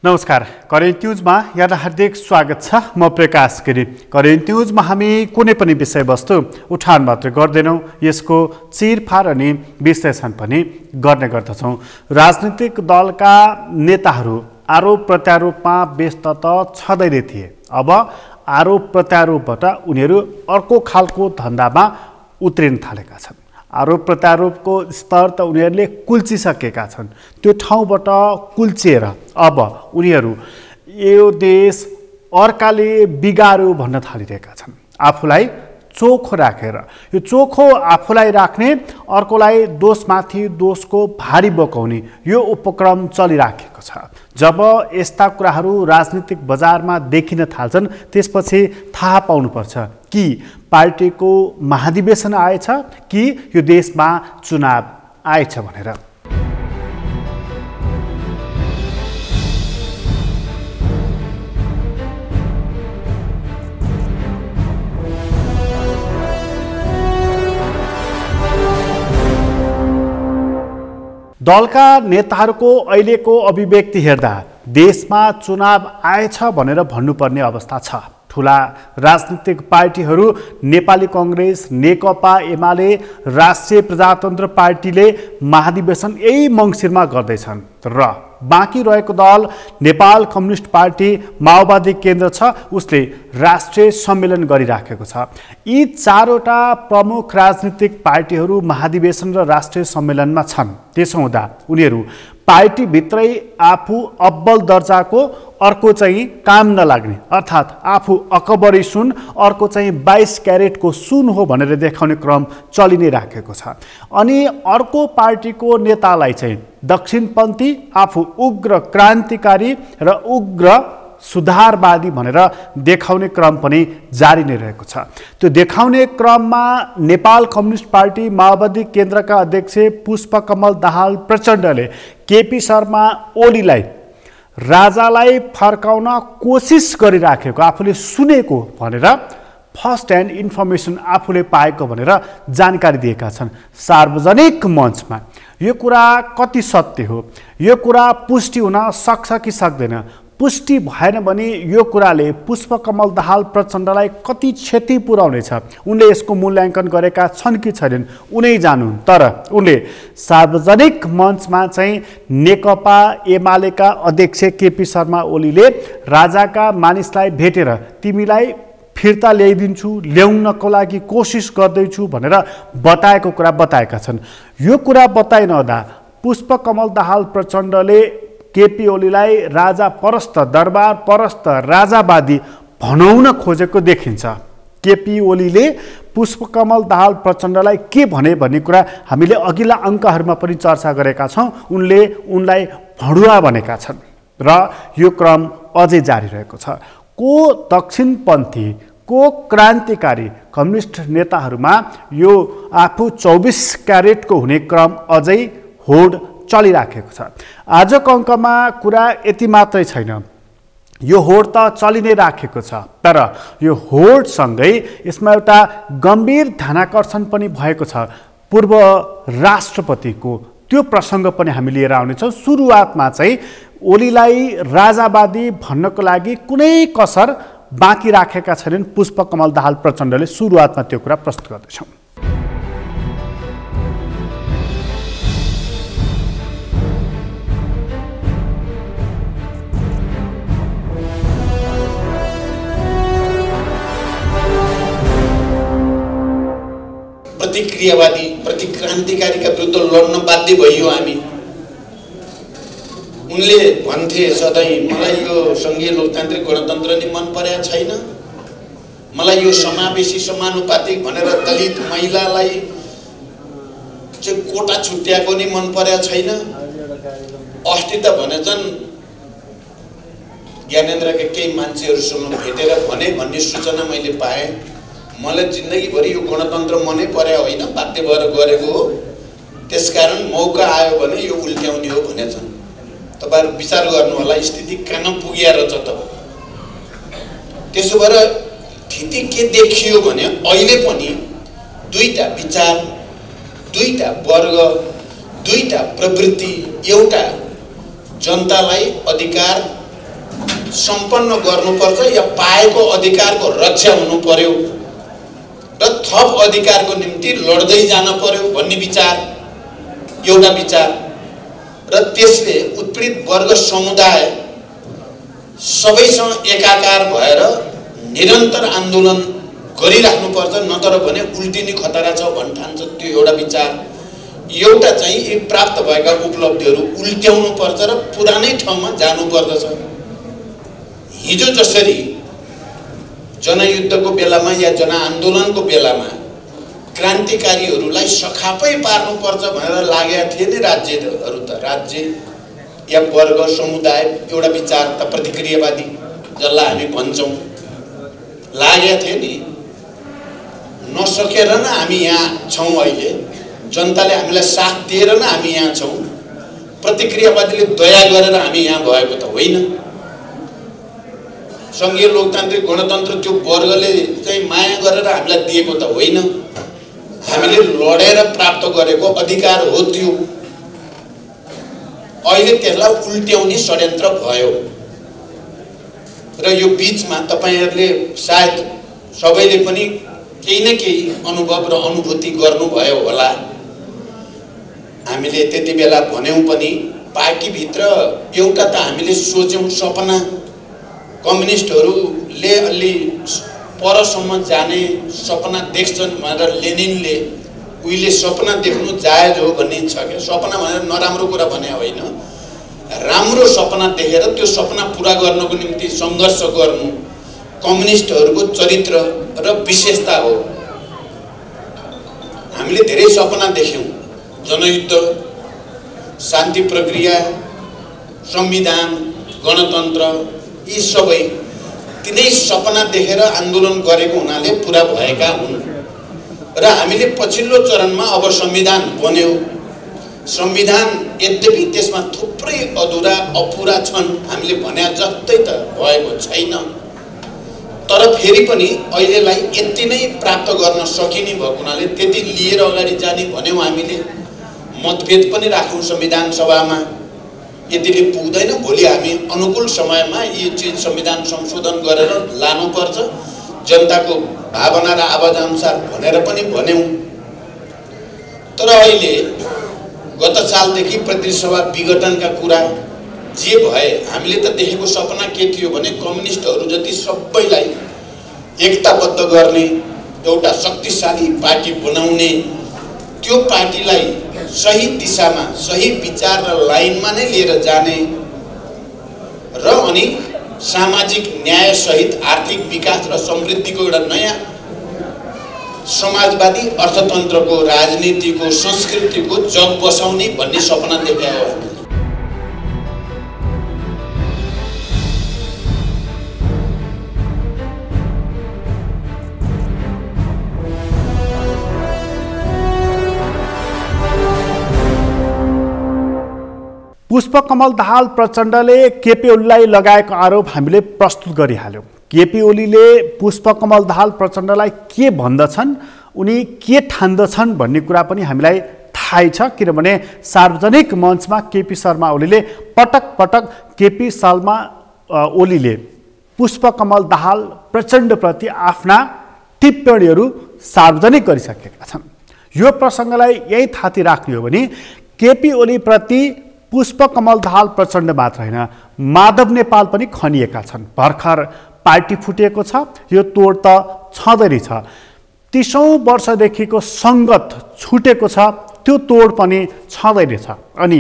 नमस्कार, करेन्ट न्युजमा यहाँलाई हार्दिक स्वागत छ। म प्रकाश गिरी। करेन्ट न्युजमा हामी कुनै पनि विषयवस्तु उठान मात्र गर्दैनौँ, यसको चिरफार अनि विश्लेषण पनि गर्ने गर्दछौँ। राजनीतिक दलका नेताहरू आरोप प्रत्यारोपमा व्यस्त त छँदै नै थिए। अब आरोप प्रत्यारोपबाट उनीहरू अर्को खालको धन्दामा उत्रिन थालेका छन्। आरोप प्रत्यारोपको स्तर त उनीहरूले कुल्चिसकेका छन्। त्यो ठाउँबाट कुल्चिएर अब उनीहरू यो देश अर्काले बिगार्यो भन्न थालिरहेका छन्। आफूलाई चोखो राखेर, यो चोखो आफूलाई राख्ने, अर्कोलाई दोषमाथि दोषको भारी बोकाउने यो उपक्रम चलिराखेको छ। जब यस्ता कुराहरू राजनीतिक बजारमा देखिन थाल्छन्, त्यसपछि थाहा पाउनुपर्छ कि पार्टीको महाधिवेशन आएछ कि यो देशमा चुनाव आएछ भनेर। दलका नेताहरूको अहिलेको अभिव्यक्ति हेर्दा देशमा चुनाव आएछ भनेर भन्नुपर्ने अवस्था छ। ठुला राजनीतिक पार्टीहरू नेपाली कांग्रेस, नेकपा एमाले, राष्ट्रिय प्रजातन्त्र पार्टीले महाधिवेशन यही मङ्सिरमा गर्दैछन् र बाँकी रहेको दल नेपाल कम्युनिस्ट पार्टी, माओवादी केन्द्र छ, उसले राष्ट्रिय सम्मेलन गरिराखेको छ। यी चारवटा प्रमुख राजनीतिक पार्टीहरू महाधिवेशन र राष्ट्रिय सम्मेलनमा छन्। त्यसो हुँदा उनीहरू पार्टीभित्रै आफू अब्बल दर्जाको, अर्को चाहिँ काम नलाग्ने, अर्थात् आफू अकबरी सुन, अर्को चाहिँ 22 क्यारेटको सुन हो भनेर देखाउने क्रम चलि नै राखेको छ। अनि अर्को पार्टीको नेतालाई चाहिँ दक्षिणपन्थी, आफू उग्र क्रान्तिकारी र उग्र सुधारवादी भनेर देखाउने क्रम पनि जारी नै रहेको छ। त्यो देखाउने क्रममा नेपाल कम्युनिस्ट पार्टी, माओवादी केन्द्रका अध्यक्ष पुष्पकमल दाहाल प्रचण्डले केपी शर्मा ओलीलाई राजालाई फर्काउन कोसिस गरिराखेको आफूले सुनेको भनेर फर्स्ट ह्यान्ड इन्फर्मेसन आफूले पाएको भनेर जानकारी दिएका छन् सार्वजनिक मञ्चमा। यो कुरा कति सत्य हो, यो कुरा पुष्टि हुन सक्छ कि सक्दैन? पुष्टि भएन भने यो कुराले पुष्पकमल दाहाल प्रचण्डलाई कति क्षति पुर्याउनेछ, उनले यसको मूल्याङ्कन गरेका छन् कि छैनन् उनै जानुन्। तर उनले सार्वजनिक मञ्चमा चाहिँ नेकपा एमालेका अध्यक्ष केपी शर्मा ओलीले राजाका मानिसलाई भेटेर तिमीलाई फिर्ता ल्याइदिन्छु, ल्याउनको लागि कोसिस गर्दैछु भनेर बताएको कुरा बताएका छन्। यो कुरा बताइ नहुँदा पुष्पकमल दाहाल प्रचण्डले केपी ओलीलाई राजा परस्त, दरबार परस्त, राजावादी भनाउन खोजेको देखिन्छ। केपी ओलीले पुष्पकमल दाहाल प्रचण्डलाई के भने भन्ने कुरा हामीले अघिल्ला अङ्कहरूमा पनि चर्चा गरेका छौँ। उनले उनलाई भडुवा भनेका छन् र यो क्रम अझै जारी रहेको छ। को दक्षिणपन्थी, को क्रान्तिकारी कम्युनिस्ट नेताहरूमा यो आफू 24 क्यारेटको हुने क्रम अझै होड चलिराखेको छ। आजको अङ्कमा कुरा यति मात्रै छैन, यो होड त चलि नै राखेको छ, तर यो होडसँगै यसमा एउटा गम्भीर ध्यानाकर्षण पनि भएको छ पूर्व राष्ट्रपतिको। त्यो प्रसङ्ग पनि हामी लिएर आउनेछौँ। सुरुवातमा चाहिँ ओलीलाई राजावादी भन्नको लागि कुनै कसर बाँकी राखेका छैनन् पुष्पकमल दाहाल प्रचण्डले। सुरुवातमा त्यो कुरा प्रस्तुत गर्दैछौँ। प्रतिक्रियावादी, प्रतिक्रान्तिकारीका विरुद्ध लड्न बाध्य भइयो हामी। उनले भन्थे सधैँ, मलाई यो सङ्घीय लोकतान्त्रिक गणतन्त्र नि मन परेको छैन, मलाई यो समावेशी समानुपातिक भनेर दलित महिलालाई चाहिँ कोटा छुट्याएको नि मन परेको छैन। अस्ति त भनेछन् ज्ञानेन्द्रका केही मान्छेहरूसँग भेटेर भने भन्ने सूचना मैले पाएँ। मलाई जिन्दगीभरि यो गणतन्त्र मनै परे होइन, बाध्य भएर गरेको हो, त्यसकारण मौका आयो भने यो उल्ट्याउने हो भनेछन्। तपाईहरु विचार गर्नु होला स्थिति कहाँ पुग्या रहेछ त। त्यसो भएर स्थिति के देखियो भने अहिले पनि दुईटा विचार, दुईटा वर्ग, दुईटा प्रवृत्ति एउटा जनतालाई अधिकार सम्पन्न गर्नुपर्छ या पाएको अधिकारको रक्षा हुनु पर्यो र थप अधिकारको निम्ति लड्दै जान पर्यो भन्ने विचार एउटा विचार र त्यसले उत्पीडित वर्ग समुदाय सबैसँग एकाकार भएर निरन्तर आन्दोलन गरिराख्नुपर्छ, नतर भने उल्टिने खतरा छ भन्न ठान्छ। त्यो एउटा विचार। एउटा चाहिँ यी प्राप्त भएका उपलब्धिहरू उल्ट्याउनु पर्छ र पुरानै ठाउँमा जानुपर्दछ। हिजो जसरी जनयुद्धको बेलामा या जनआन्दोलनको बेलामा क्रान्तिकारीहरूलाई सखापै पार्नुपर्छ भनेर लागेका थिए नि राज्यहरू, त राज्य या वर्ग समुदाय एउटा विचार त प्रतिक्रियावादी जसलाई हामी भन्छौँ लागेका थिए नि। नसकेर न हामी यहाँ छौँ, अहिले जनताले हामीलाई साथ दिएर न हामी यहाँ छौँ। प्रतिक्रियावादीले दया गरेर हामी यहाँ भएको त होइन। सङ्घीय लोकतान्त्रिक गणतन्त्र त्यो वर्गले चाहिँ माया गरेर हामीलाई दिएको त होइन। हामीले लडेर प्राप्त गरेको अधिकार हो त्यो। अहिले त्यसलाई उल्ट्याउने षड्यन्त्र भयो र यो बीचमा तपाईहरुले सायद सबैले पनि केही न केही अनुभव र अनुभूति गर्नुभयो होला। हामीले त्यति बेला भन्यौं पनि पार्टीभित्र एउटा त हामीले सोच्यौं सपना, कम्युनिस्टहरूले अलि परसम्म जाने सपना देख्छन् भनेर लेनिनले उहिले सपना देख्नु जायज हो भन्ने छ के। सपना भनेर नराम्रो कुरा भने होइन, राम्रो सपना देखेर त्यो सपना पूरा गर्नको निम्ति संघर्ष गर्नु कम्युनिस्टहरूको चरित्र र विशेषता हो। हामीले धेरै सपना देख्यौं, जनयुद्ध, शान्ति प्रक्रिया, संविधान, गणतन्त्र, यी सबै तिनै सपना देखेर आन्दोलन गरेको हुनाले पूरा भएका हुन् र हामीले पछिल्लो चरणमा अब संविधान बन्यो। संविधान यद्यपि त्यसमा थुप्रै अधुरा अपुरा छन्, हामीले भने जस्तै त भएको छैन, तर फेरि पनि अहिलेलाई यति नै प्राप्त गर्न सकिने भएको हुनाले त्यति लिएर अगाडि जाने भन्यौं। हामीले मतभेद पनि राख्यौं संविधान सभामा, यतिले पुग्दैन, भोलि हामी अनुकूल समयमा यो चीज संविधान संशोधन गरेर लानुपर्छ जनताको भावना र आवाज अनुसार भनेर पनि भन्यौं। तर अहिले गत सालदेखि प्रतिनिधि सभा विघटनका कुरा जे भए, हामीले त देखेको सपना के थियो भने कम्युनिस्टहरू जति सबैलाई एकताबद्ध गर्ने, एउटा शक्तिशाली पार्टी बनाउने, त्यो पार्टीलाई सही दिशामा सही विचार र लाइनमा नै लिएर जाने र अनि सामाजिक न्याय सहित आर्थिक विकास र समृद्धिको एउटा नयाँ समाजवादी अर्थतन्त्रको, राजनीतिको, संस्कृतिको जग बसाउने भन्ने सपना देखायो हामीले। पुष्पकमल दाहाल प्रचण्डले केपी ओलीलाई लगाएको आरोप हामीले प्रस्तुत गरिहाल्यौं। केपी ओलीले पुष्पकमल दाहाल प्रचण्डलाई के भन्दछन्, उनी के ठान्दछन् भन्ने कुरा पनि हामीलाई थाहै छ, किनभने सार्वजनिक मञ्चमा केपी शर्मा ओलीले पटक पटक केपी शर्मा ओलीले पुष्पकमल दाहाल प्रचण्डप्रति आफ्ना टिप्पणीहरू सार्वजनिक गरिसकेका छन्। यो प्रसङ्गलाई यही थाती राख्ने हो भने केपी ओलीप्रति पुष्पकमल दाहाल प्रचण्ड मात्र होइन, माधव नेपाल पनि खनिएका छन्। भर्खर पार्टी फुटेको छ, यो तोड त छँदै नै छ। 30औं वर्षदेखिको सङ्गत छुटेको छ, त्यो तोड पनि छँदै नै छ। अनि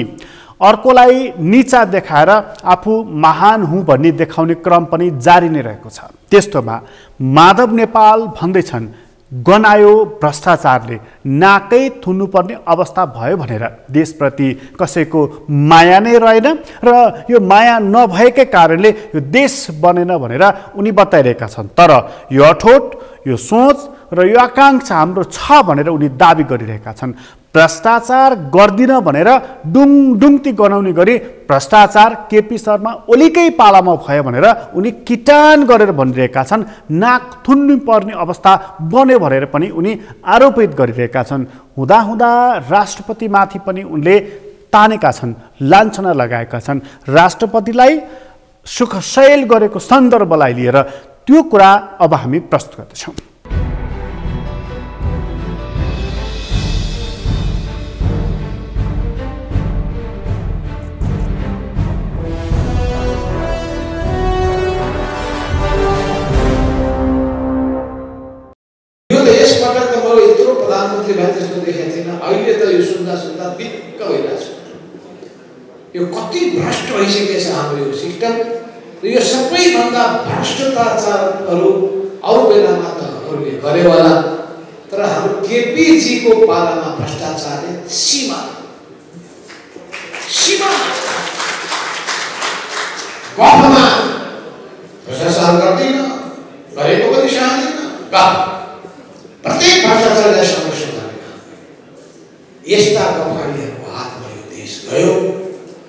अर्कोलाई नीचा देखाएर आफू महान हुँ भन्ने देखाउने क्रम पनि जारी नै रहेको छ। त्यस्तोमा माधव नेपाल भन्दैछन् गनायो भ्रष्टाचारले, नाकै थुन्नुपर्ने अवस्था भयो भनेर। देशप्रति कसैको माया नै रहेन र यो माया नभएकै कारणले यो देश बनेन भनेर उनी बताइरहेका छन्। तर यो अठोट, यो सोच र यो आकाङ्क्षा हाम्रो छ भनेर उनी दाबी गरिरहेका छन्। भ्रष्टाचार गर्दिन भनेर डुङडुङती गनाउने गरी भ्रष्टाचार केपी शर्मा ओलीकै पालामा भयो भनेर उनी किटान गरेर भनिरहेका छन्। नाक थुन्नु पर्ने अवस्था बन्यो भनेर पनि उनी आरोपित गरिरहेका छन्। हुँदाहुँदा राष्ट्रपतिमाथि पनि उनले तानेका छन्, लान्छना लगाएका छन्। राष्ट्रपतिलाई सुखशैल गरेको सन्दर्भलाई लिएर त्यो कुरा अब हामी प्रस्तुत गर्दैछौँ। यसपटक त म यत्रो प्रधानमन्त्री भए त्यस्तो देखेको थिएन। अहिले त यो सुन्दा सुन्दा दिक्क भइरहेछ। यो कति भ्रष्ट भइसकेको छ हाम्रो यो सिस्टम। यो सबैभन्दा भ्रष्टाचारहरू अरू बेलामा त अरूले गरे होला, तर हाम्रो केपीजीको पालामा भ्रष्टाचारले सीमा गफमा भ्रष्टाचार गर्दैन, गरेको पनि सहँदैन, प्रत्येक भ्रष्टाचारलाई समस्या गरेका यस्ता गफाडीहरूको हातमा यो देश गयो।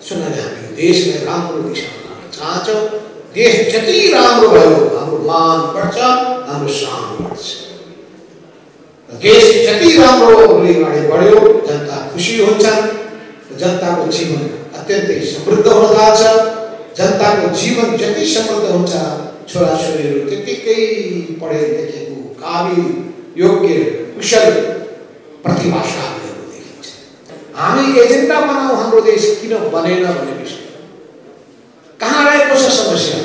सुनाले हामी यो देशलाई राम्रो दिशामा लान चाहन्छौँ। देश जति राम्रो भयो हाम्रो मान बढ्छ, हाम्रो शान बढ्छ। देश जति राम्रो अगाडि बढ्यो जनता खुसी हुन्छन्, जनताको जीवन अत्यन्तै समृद्ध हुन जान्छ। जनताको जीवन जति समृद्ध हुन्छ छोराछोरीहरू त्यतिकै पढे लेखेको काबिल योग्य कुशल प्रतिभाशालीहरू देखिन्छ। हामी एजेन्डा बनाऊ हाम्रो देश किन बनेन भन्ने विषय कहाँ रहेको छ समस्या।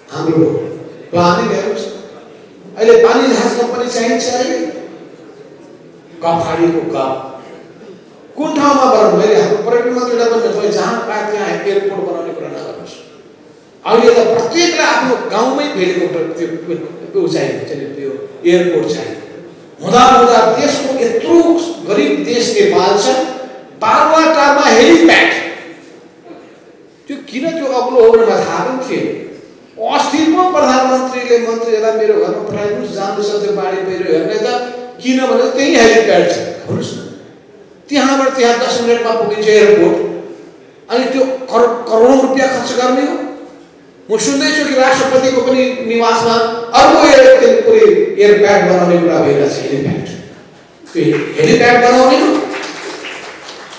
हाम्रो प्लानिङ हेर्नुहोस्, अहिले पानी जहाज कम्पनी चाहिन्छ। अहिले गफाडीको गफ कुन ठाउँमा बनाउनु? मैले हाम्रो पर्यटन मन्त्रीलाई भन्नु तपाईँ जहाँ पाए त्यहाँ एयरपोर्ट बनाउने कुरा नगर्नुहोस्। अहिले त प्रत्येकलाई आफ्नो गाउँमै हेलिकप्टर त्यो चाहिन्छ, त्यो एयरपोर्ट चाहियो। हुँदा देशको यत्रो गरिब देश नेपाल छ, बालुवाटारमा हेलिप्याड त्यो किन त्यो अग्लो होमा थाहा पनि थिएन। अस्तिको प्रधानमन्त्रीले मन्त्रीहरूलाई मेरो घरमा पठाइदिनुहोस्, जानुहोस् त्यो बाढी पहिरो हेर्ने त किनभने त्यही हेलिप्याड छ। हेर्नुहोस् न, त्यहाँबाट त्यहाँ 10 मिनटमा पुगिन्छ एयरपोर्ट। अनि त्यो करोडौँ रुपियाँ खर्च गर्ने हो। म सुन्दैछु कि राष्ट्रपतिको पनि निवासमा अर्को एयरप्याड बनाउने कुरा भइरहेछ। हेलिप्याड त्यो हेलिप्याड बनाउने हो।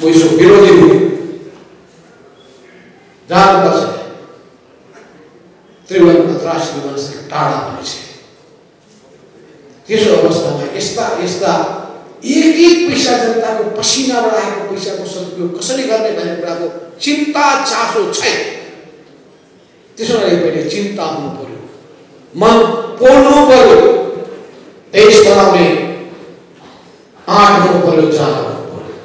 म यसो विरोधी हुँ, जानुपर्छ। त्रिभुवन अन्तर्राष्ट्रिय विमानस्थल टाढा पनि छ। त्यसो अवस्थामा यस्ता एक पैसा जनताको पसिनाबाट आएको पैसाको सदुपयोग कसरी गर्ने भन्ने कुराको चिन्ता चासो छैन। त्यसो लागि पहिले चिन्ता हुनु पर्यो, मन पोल्नु पर्यो, देश बनाउने आँट हुनु पर्यो, चाह हुनु पर्यो।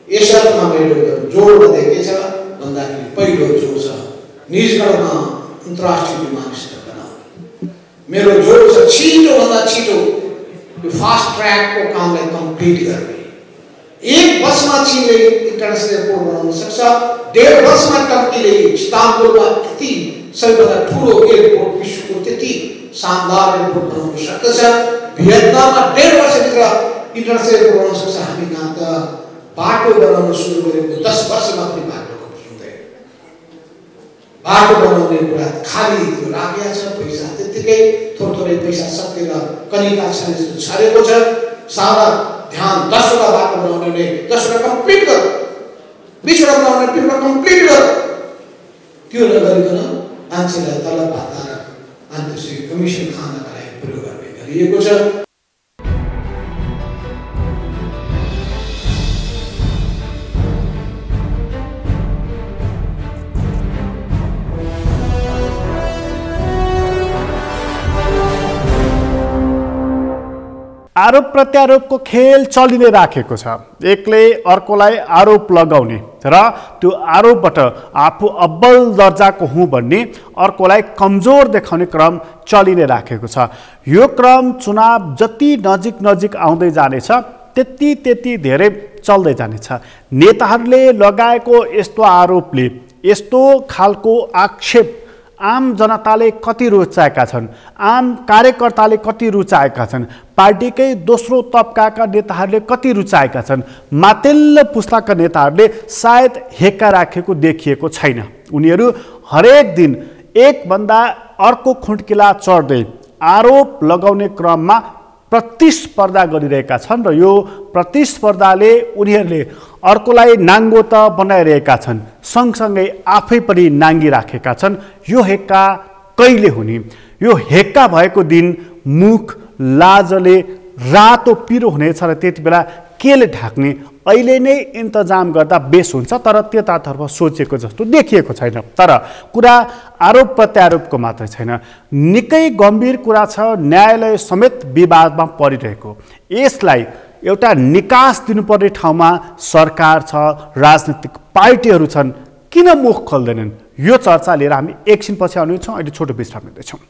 यसमा मेरो जोडमा के छ भन्दाखेरि पहिलो जोड छ निजगढमा अन्तर्राष्ट्रिय विमानस्थल बनाउने। मेरो जोड छ छिटोभन्दा छिटो यो फास्ट ट्र्याकको कामलाई कम्प्लिट गर्ने। 1 वर्षमा चीनले इन्टरनेसनल एयरपोर्ट बनाउन सक्छ। 1.5 वर्षमा टर्कीले इस्तानबुलमा त्यति सबैभन्दा ठुलो एयरपोर्ट विश्वको त्यति शानदार एयरपोर्ट बनाउन सक्दछ। भियतनाममा 1.5 वर्षभित्र इन्टरनेसनल एयरपोर्ट बनाउन सक्छ। हामी कहाँ त बाटो बनाउन सुरु गरेको 10 वर्षमा पनि बाटो हुँदैन। बाटो बनाउने कुरा खाली त्यो राखेको छ, पैसा त्यतिकै थोरै पैसा सकेर कनिका छ जस्तो छरेको छ। सारा ध्यान 10 वटा बाटो बनाउने, 10 वटा कम्प्लिट गर, 20 वटा बनाउने, 20 वटा कम्प्लिट गर। त्यो नगरिकन मान्छेलाई तलब भाता र आन्तरिक कमिसन खानका लागि प्रयोग गर्ने गरिएको छ। आरोप प्रत्यारोपको खेल चलि नै राखेको छ। एकले अर्कोलाई आरोप लगाउने र त्यो आरोपबाट आफू अब्बल दर्जाको हुँ भन्ने, अर्कोलाई कमजोर देखाउने क्रम चलि नै राखेको छ। यो क्रम चुनाव जति नजिक आउँदै जानेछ त्यति धेरै चल्दै जानेछ। नेताहरूले लगाएको यस्तो आरोपले, यस्तो खालको आक्षेप आम जनताले कति रुचाएका छन्, आम कार्यकर्ताले कति रुचाएका छन्, पार्टीकै दोस्रो तबकाका नेताहरूले कति रुचाएका छन्, माथिल्लो पुस्ताका नेताहरूले सायद हेक्का राखेको देखिएको छैन। उनीहरू हरेक दिन एकभन्दा अर्को खुड्किला चढ्दै आरोप लगाउने क्रममा प्रतिस्पर्धा गरिरहेका छन् र यो प्रतिस्पर्धाले उनीहरूले अर्कोलाई नाङ्गो त बनाइरहेका छन्, सँगसँगै आफै पनि नाङ्गिराखेका छन्। यो हेक्का कहिले हुने? यो हेक्का भएको दिन मुख लाजले रातो पिरो हुनेछ र त्यति बेला केले ढाक्ने? अहिले नै इन्तजाम गर्दा बेस हुन्छ, तर त्यतातर्फ सोचेको जस्तो देखिएको छैन। तर कुरा आरोप प्रत्यारोपको मात्रै छैन, निकै गम्भीर कुरा छ। न्यायालय समेत विवादमा परिरहेको, यसलाई एउटा निकास दिनुपर्ने ठाउँमा सरकार छ, राजनीतिक पार्टीहरू छन्, किन मुख खोल्दैनन्? यो चर्चा लिएर हामी एकछिनपछि आउनेछौँ। अहिले छोटो विश्राम लिँदैछौँ।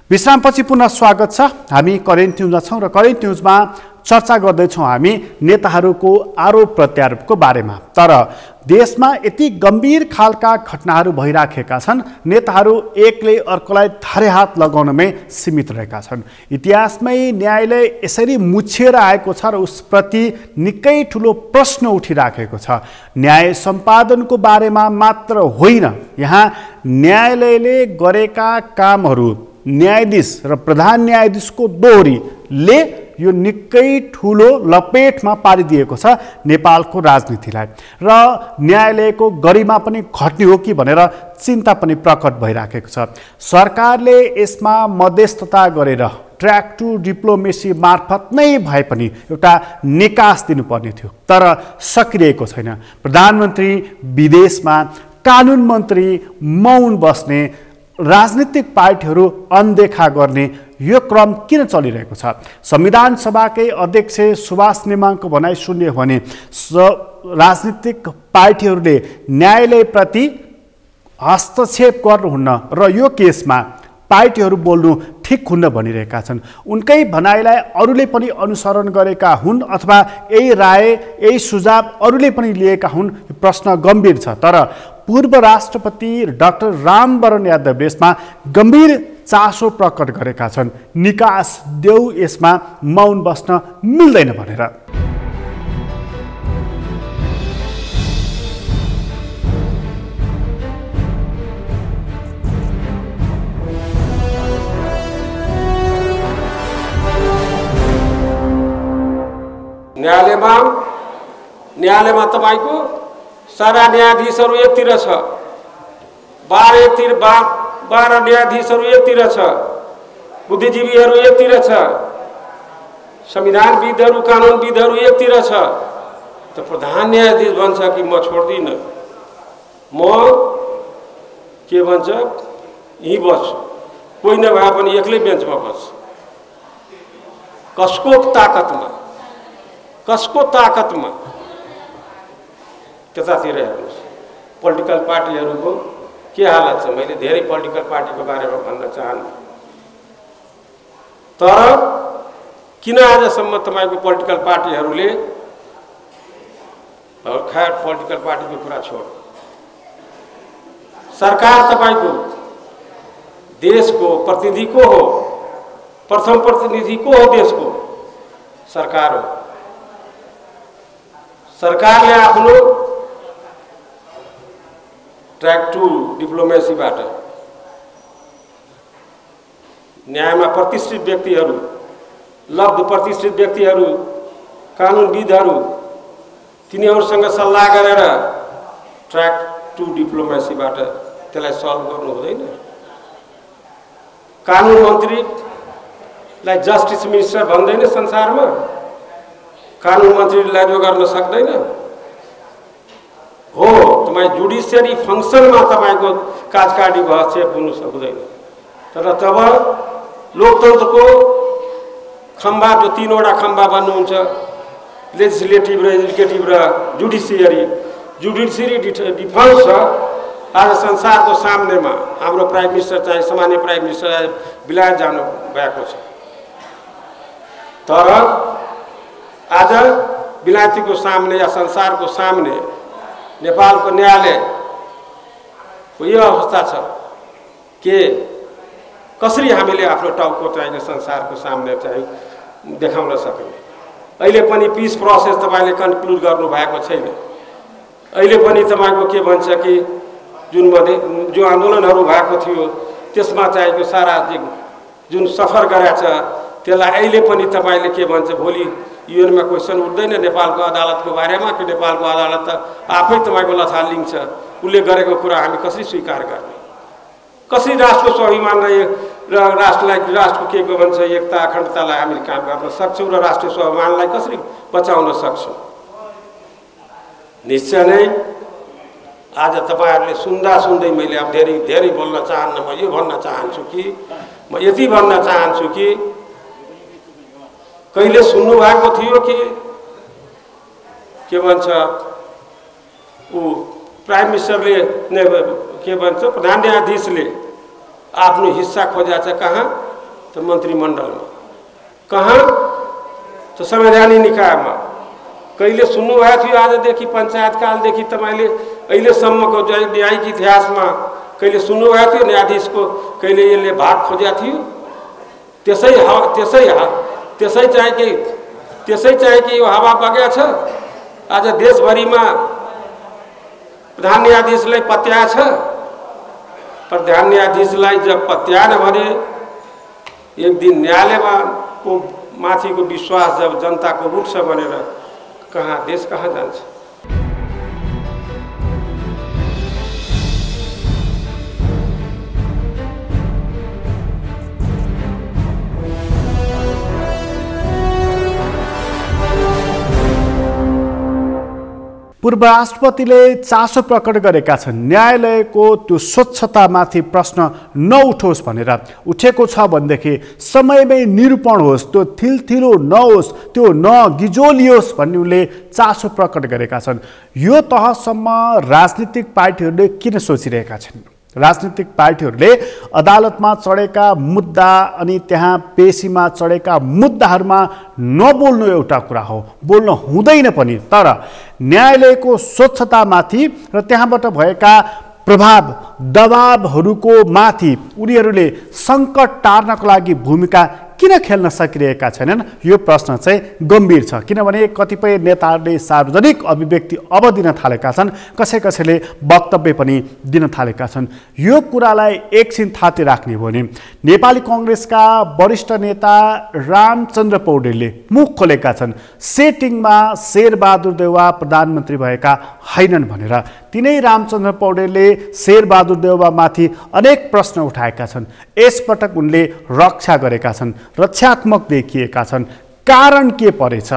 विश्रामपछि पुनः स्वागत छ। हामी करेन्ट न्युजमा छौँ र करेन्ट न्युजमा चर्चा गर्दैछौँ हामी नेताहरूको आरोप प्रत्यारोपको बारेमा। तर देशमा यति गम्भीर खालका घटनाहरू भइराखेका छन्, नेताहरू एकले अर्कोलाई थारे हात लगाउनमै सीमित रहेका छन्। इतिहासमै न्यायालय यसरी मुछिएर आएको छ र उसप्रति निकै ठुलो प्रश्न उठिराखेको छ। न्याय सम्पादनको बारेमा मात्र होइन, यहाँ न्यायालयले गरेका कामहरू, न्यायाधीश र प्रधान न्यायाधीशको दोहोरीले यो निकै ठुलो लपेटमा पारिदिएको छ नेपालको राजनीतिलाई र न्यायालयको गरिमा पनि घट्ने हो कि भनेर चिन्ता पनि प्रकट भइराखेको छ। सरकारले यसमा मध्यस्थता गरेर ट्र्याक टु डिप्लोमेसी मार्फत नै भए पनि एउटा निकास दिनुपर्ने थियो, तर सकिरहेको छैन। प्रधानमन्त्री विदेशमा, कानुन मन्त्री मौन बस्ने, राजनीतिक पार्टीहरू अनदेखा गर्ने यो क्रम किन चलिरहेको छ? संविधान सभाकै अध्यक्ष सुभाष नेमाङको भनाइ सुन्ने हो भने राजनीतिक पार्टीहरूले न्यायालयप्रति हस्तक्षेप गर्नुहुन्न र यो केसमा पार्टीहरू बोल्नु ठिक हुन्न भनिरहेका छन्। उनकै भनाइलाई अरूले पनि अनुसरण गरेका हुन् अथवा यही राय, यही सुझाव अरूले पनि लिएका हुन्, यो प्रश्न गम्भीर छ। तर पूर्व राष्ट्रपति डाक्टर रामवरण यादवले यसमा गम्भीर चासो प्रकट गरेका छन्। निकास देऊ, यसमा मौन बस्न मिल्दैन भनेर। न्यायालयमा तपाईको सारा न्यायाधीशहरू एकतिर छ, 12 न्यायाधीशहरू एकतिर छ, बुद्धिजीवीहरू एकतिर छ, संविधानविदहरू, कानुनविदहरू एकतिर छ। त प्रधान न्यायाधीश भन्छ कि म छोड्दिनँ, म के भन्छ यहीँ बस्छु, कोही नभए पनि एक्लै बेन्चमा बस्छु। कसको ताकतमा त्यतातिर हेर्नुहोस्। पोलिटिकल पार्टीहरूको के हालत छ? मैले धेरै पोलिटिकल पार्टीको बारेमा भन्न चाहन्न, तर किन आजसम्म तपाईँको पोलिटिकल पार्टीहरूले, खैर पोलिटिकल पार्टीको कुरा छोड, सरकार तपाईँको देशको प्रतिनिधि को हो? प्रथम प्रतिनिधि को हो? देशको सरकार हो। सरकारले आफ्नो ट्र्याक टु डिप्लोमेसीबाट न्यायमा प्रतिष्ठित व्यक्तिहरू, लब्ध प्रतिष्ठित व्यक्तिहरू, कानुनविदहरू, तिनीहरूसँग सल्लाह गरेर ट्र्याक टु डिप्लोमेसीबाट त्यसलाई सल्भ गर्नु हुँदैन। कानुन मन्त्रीलाई जस्टिस मिनिस्टर भन्दैन संसारमा, कानुन मन्त्रीलाई जो गर्न सक्दैन हो। तपाईँ जुडिसियरी फङ्सनमा तपाईँको कार्यकारी हस्तक्षेप हुनु सक्दैन। तर तब लोकतन्त्रको खम्बा, जो 3वटा खम्बा भन्नुहुन्छ, लेजिस्लेटिभ र एजुकेटिभ र जुडिसियरी डिफेन्स छ। आज संसारको सामनेमा हाम्रो प्राइम मिनिस्टर चाहिँ सामान्य प्राइम मिनिस्टर बेलायत जानु भएको छ, तर आज बेलायतीको सामने या संसारको सामने नेपालको न्यायालयको यो अवस्था छ कि कसरी हामीले आफ्नो टाउको चाहिँ संसारको सामने चाहिँ देखाउन सकिने। अहिले पनि पिस प्रोसेस तपाईँले कन्क्लुड गर्नुभएको छैन। अहिले पनि तपाईँको के भन्छ कि जो आन्दोलनहरू भएको थियो त्यसमा चाहिएको सारा जुन सफर गरेछ त्यसलाई अहिले पनि तपाईँले के भन्छ भोलि युएनमा क्वेसन उठ्दैन नेपालको अदालतको बारेमा कि नेपालको अदालत त आफै तपाईँको लथालिङ्ग छ, उसले गरेको कुरा हामी कसरी स्वीकार गर्ने, कसरी राष्ट्रको स्वाभिमानलाई र राष्ट्रको के भन्छ एकता अखण्डतालाई हामीले काम गर्न सक्छौँ र राष्ट्रिय स्वाभिमानलाई कसरी बचाउन सक्छौँ। निश्चय नै आज तपाईँहरूले सुन्दै मैले अब धेरै बोल्न चाहन्न। म यो भन्न चाहन्छु कि म यति भन्न चाहन्छु कि कहिले सुन्नुभएको थियो कि के भन्छ ऊ प्राइम मिनिस्टरले के भन्छ प्रधान न्यायाधीशले आफ्नो हिस्सा खोजेको छ कहाँ त मन्त्रीमण्डलमा, कहाँ त संवैधानिक निकायमा। कहिले सुन्नुभएको थियो आजदेखि पञ्चायतकालदेखि तपाईँले अहिलेसम्मको न्यायिक इतिहासमा कहिले सुन्नुभएको थियो न्यायाधीशको कहिले यसले भाग खोजेको थियो? त्यसै चाहिँ कि यो हावा बगेको छ। आज देशभरिमा प्रधान न्यायाधीशलाई पत्या छ। प्रधान न्यायाधीशलाई जब पत्याएन भने एक दिन न्यायालयमा को माथिको विश्वास जब जनताको उठ्छ भनेर कहाँ देश कहाँ जान्छ। पूर्व राष्ट्रपतिले चासो प्रकट गरेका छन् न्यायालयको त्यो स्वच्छतामाथि प्रश्न नउठोस् भनेर। उठेको छ भनेदेखि समयमै निरूपण होस्, त्यो थिलथिलो नहोस्, त्यो नगिजोलियोस् भन्ने उनले चासो प्रकट गरेका छन्। यो तहसम्म राजनीतिक पार्टीहरूले किन सोचिरहेका छन्? राजनीतिक पार्टीहरूले अदालतमा चढेका मुद्दा अनि त्यहाँ पेशीमा चढेका मुद्दाहरूमा नबोल्नु एउटा कुरा हो, बोल्न हुँदैन पनि। तर न्यायालयको स्वच्छतामाथि र त्यहाँबाट भएका प्रभाव दबावहरूको माथि उनीहरूले सङ्कट टार्नको लागि भूमिका किन खेल्न सकिरहेका छैनन्? यो प्रश्न चाहिँ गम्भीर छ। किनभने कतिपय नेताहरूले सार्वजनिक अभिव्यक्ति अब दिन थालेका छन्, कसैले वक्तव्य पनि दिन थालेका छन्। यो कुरालाई एकछिन थाती राख्ने हो भने नेपाली कांग्रेसका वरिष्ठ नेता रामचन्द्र पौडेलले मुख खोलेका छन् सेटिङमा शेरबहादुर देउवा प्रधानमन्त्री भएका हैनन् भनेर। तिनै रामचन्द्र पौडेलले शेरबहादुर देउवामाथि अनेक प्रश्न उठाएका छन्। यसपटक उनले रक्षा गरेका छन्, रक्षात्मक देखिएका छन्। कारण के परेछ?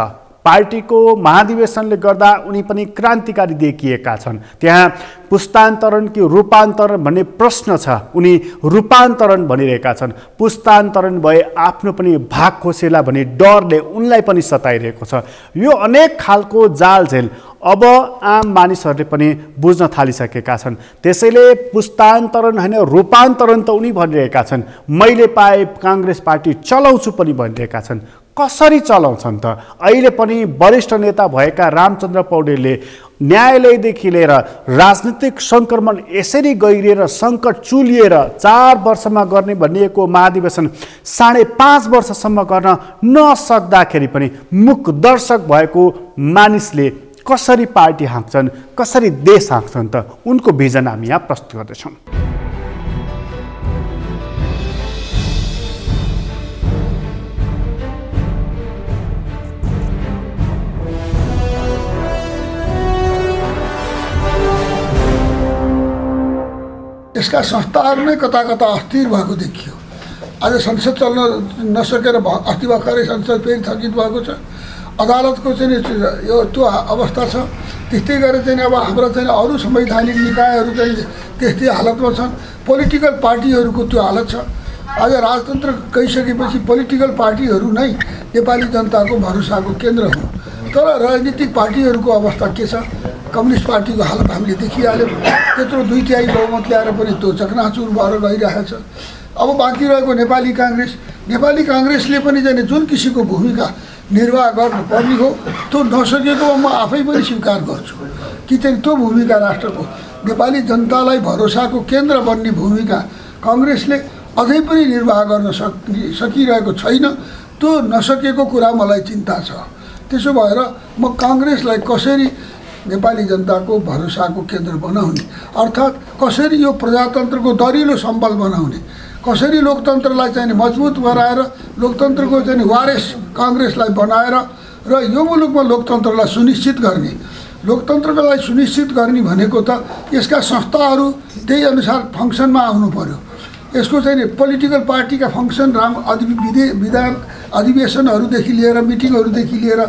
पार्टीको महाधिवेशनले गर्दा उनी पनि क्रान्तिकारी देखिएका छन्। त्यहाँ पुस्तान्तरण कि रूपान्तरण भन्ने प्रश्न छ, उनी रूपान्तरण भनिरहेका छन्। पुस्तान्तरण भए आफ्नो पनि भाग खोसेला भन्ने डरले उनलाई पनि सताइरहेको छ। यो अनेक खालको जालझेल अब आम मानिसहरूले पनि बुझ्न थालिसकेका छन्। त्यसैले पुस्तान्तरण होइन रूपान्तरण त उनी भनिरहेका छन्। मैले पाए कांग्रेस पार्टी चलाउँछु पनि भनिरहेका छन्। कसरी चलाउँछन् त? अहिले पनि वरिष्ठ नेता भएका रामचन्द्र पौडेलले न्यायालयदेखि लिएर राजनीतिक सङ्क्रमण यसरी गहिरिएर सङ्कट चुलिएर 4 वर्षमा गर्ने भनिएको महाधिवेशन 5.5 वर्षसम्म गर्न नसक्दाखेरि पनि मुख दर्शक भएको मानिसले कसरी पार्टी हाँक्छन्, कसरी देश हाँक्छन् त? उनको भिजन हामी यहाँ प्रस्तुत गर्दैछौँ। यसका संस्थाहरू नै कता कता अस्थिर भएको देखियो। आज संसद चल्न नसकेर अस्ति भर्खरै संसद फेरि स्थगित भएको छ। अदालतको चाहिँ यो त्यो अवस्था छ। त्यस्तै गरेर चाहिँ अब हाम्रो चाहिँ अरू संवैधानिक निकायहरू चाहिँ त्यस्तै हालतमा छन्। पोलिटिकल पार्टीहरूको त्यो हालत छ। आज राजतन्त्र गइसकेपछि पोलिटिकल पार्टीहरू नै नेपाली जनताको भरोसाको केन्द्र हो। तर राजनीतिक पार्टीहरूको अवस्था के छ? कम्युनिस्ट पार्टीको हालत हामीले देखिहाल्यौँ। त्यत्रो 2/3 बहुमत ल्याएर पनि त्यो चकनाचुर भएर गइरहेछ। अब बाँकी रहेको नेपाली काङ्ग्रेसले पनि चाहिँ जुन किसिमको भूमिका निर्वाह गर्नुपर्ने हो त्यो नसकेको म आफै पनि स्वीकार गर्छु कि चाहिँ त्यो भूमिका राष्ट्रको नेपाली जनतालाई भरोसाको केन्द्र बन्ने भूमिका काङ्ग्रेसले अझै पनि निर्वाह गर्न सकिरहेको छैन। त्यो नसकेको कुरा मलाई चिन्ता छ। त्यसो भएर म काङ्ग्रेसलाई कसरी नेपाली जनताको भरोसाको केन्द्र बनाउने, अर्थात् कसरी यो प्रजातन्त्रको दरिलो सम्बल बनाउने, कसरी लोकतन्त्रलाई चाहिँ मजबुत गराएर लोकतन्त्रको चाहिँ वारिस काङ्ग्रेसलाई बनाएर र यो मुलुकमा लोकतन्त्रलाई सुनिश्चित गर्ने। लोकतन्त्रलाई सुनिश्चित गर्ने भनेको त यसका संस्थाहरू त्यही अनुसार फङ्सनमा आउनु पर्यो। यसको चाहिँ पोलिटिकल पार्टीका फङ्सन विधान अधिवेशनहरूदेखि लिएर मिटिङहरूदेखि लिएर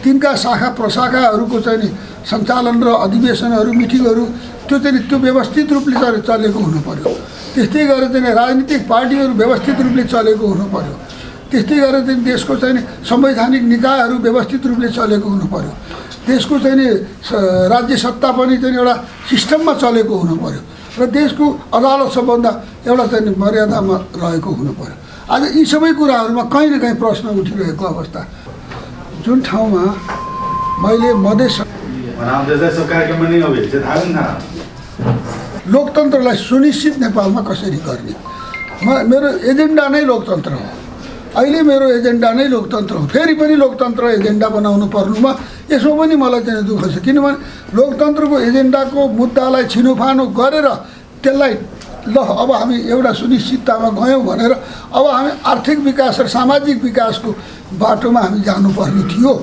तिनका शाखा प्रशाखाहरूको चाहिँ सञ्चालन र अधिवेशनहरू मिटिङहरू त्यो व्यवस्थित रूपले चलेको हुनु पर्यो। त्यस्तै गरेर चाहिँ राजनीतिक पार्टीहरू व्यवस्थित रूपले चलेको हुनु पर्यो। त्यस्तै गरेर चाहिँ देशको चाहिँ संवैधानिक निकायहरू व्यवस्थित रूपले चलेको हुनु पर्यो। देशको चाहिँ राज्य सत्ता पनि चाहिँ एउटा सिस्टममा चलेको हुनु पर्यो र देशको अदालत सम्बन्ध एउटा चाहिँ मर्यादामा रहेको हुनु पर्यो। आज यी सबै कुराहरूमा कहीँ न कहीँ प्रश्न उठिरहेको अवस्था। जुन ठाउँमा मैले मधेस लोकतन्त्रलाई सुनिश्चित नेपालमा कसरी गर्ने, मेरो एजेन्डा नै लोकतन्त्र हो। अहिले मेरो एजेन्डा नै लोकतन्त्र हो। फेरि पनि लोकतन्त्र एजेन्डा बनाउनु पर्नुमा यसमा पनि मलाई चाहिँ दुःख छ। किनभने लोकतन्त्रको एजेन्डाको मुद्दालाई छिनोफानो गरेर त्यसलाई ल अब हामी एउटा सुनिश्चिततामा गयौँ भनेर अब हामी आर्थिक विकास र सामाजिक विकासको बाटोमा हामी जानुपर्ने थियो।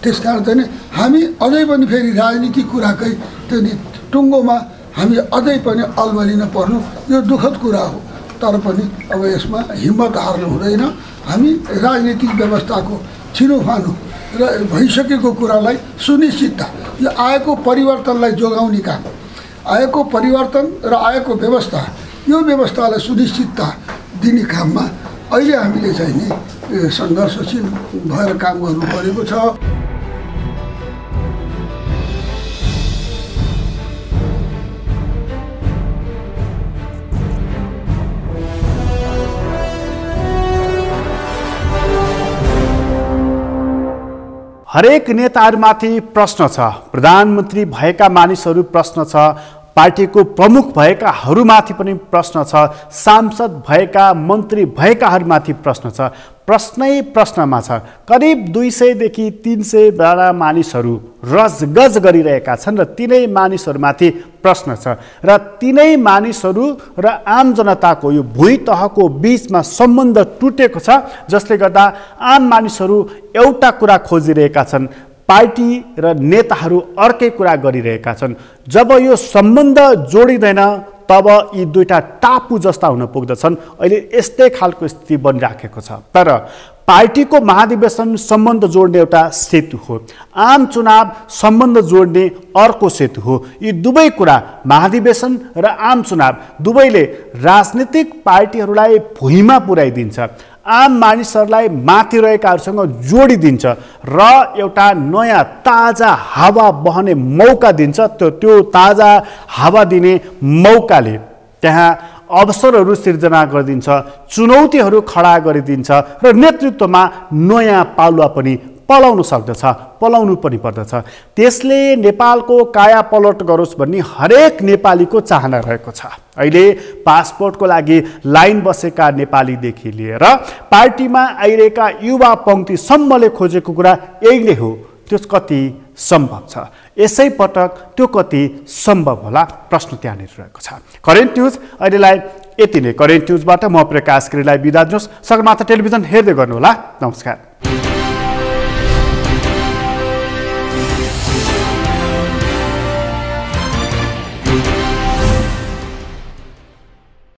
त्यसकारण चाहिँ हामी अझै पनि फेरि राजनीतिक कुराकै चाहिँ टुङ्गोमा हामी अझै पनि अल्मलिन पर्नु यो दुःखद कुरा हो। तर पनि अब यसमा हिम्मत हार्नु हुँदैन। हामी राजनीतिक व्यवस्थाको छिनोफानो र भइसकेको कुरालाई सुनिश्चितता, यो आएको परिवर्तनलाई जोगाउने काम, आएको परिवर्तन र आएको व्यवस्था, यो व्यवस्थालाई सुनिश्चितता दिने काममा अहिले हामीले चाहिँ नि सङ्घर्षशील भएर काम गर्नु परेको छ। हरेक नेताहरूमाथि प्रश्न छ। प्रधानमन्त्री भएका मानिसहरू प्रश्न छ, पार्टीको प्रमुख भएकाहरूमाथि पनि प्रश्न छ, सांसद भएका मन्त्री भएकाहरूमाथि प्रश्न छ। प्रश्नै प्रश्नमा छ। करिब 200 देखि 300 जना मानिसहरू रजगज गरिरहेका छन् र तिनै मानिसहरूमाथि प्रश्न छ र तिनै मानिसहरू र आम जनताको यो भुइँ तहको बीचमा सम्बन्ध टुटेको छ, जसले गर्दा आम मानिसहरू एउटा कुरा खोजिरहेका छन्, पार्टी र नेताहरू अर्कै कुरा गरिरहेका छन्। जब यो सम्बन्ध जोडिँदैन तब यी दुईटा टापु जस्ता हुन पुग्दछन्। अहिले यस्तै खालको स्थिति बनिराखेको छ। तर पार्टीको महाधिवेशन सम्बन्ध जोड्ने एउटा सेतु हो, आम चुनाव सम्बन्ध जोड्ने अर्को सेतु हो। यी दुवै कुरा महाधिवेशन र आम चुनाव दुवैले राजनीतिक पार्टीहरूलाई भुइँमा पुर्याइदिन्छ, आम मानिसहरूलाई माथि रहेकाहरूसँग जोडिदिन्छ र एउटा नयाँ ताजा हावा बहने मौका दिन्छ। त्यो ताजा हावा दिने मौकाले त्यहाँ अवसरहरू सिर्जना गरिदिन्छ, चुनौतीहरू खडा गरिदिन्छ र नेतृत्वमा नयाँ पालुवा पनि पलाउन सक्दछ, पलाउनु पनि पर्दछ। त्यसले नेपालको काया पलट गरोस् भन्ने हरेक नेपालीको चाहना रहेको छ। अहिले पासपोर्टको लागि लाइन बसेका नेपालीदेखि लिएर पार्टीमा आइरहेका युवा पङ्क्तिसम्मले खोजेको कुरा यही नै हो। त्यो कति सम्भव छ? यसै पटक त्यो कति सम्भव होला? प्रश्न त्यहाँनिर रहेको छ। करेन्ट न्युज अहिलेलाई यति नै। करेन्ट न्युजबाट म प्रकाश गिरीलाई बिदा दिनुहोस्। सगरमाथा टेलिभिजन हेर्दै गर्नुहोला। नमस्कार।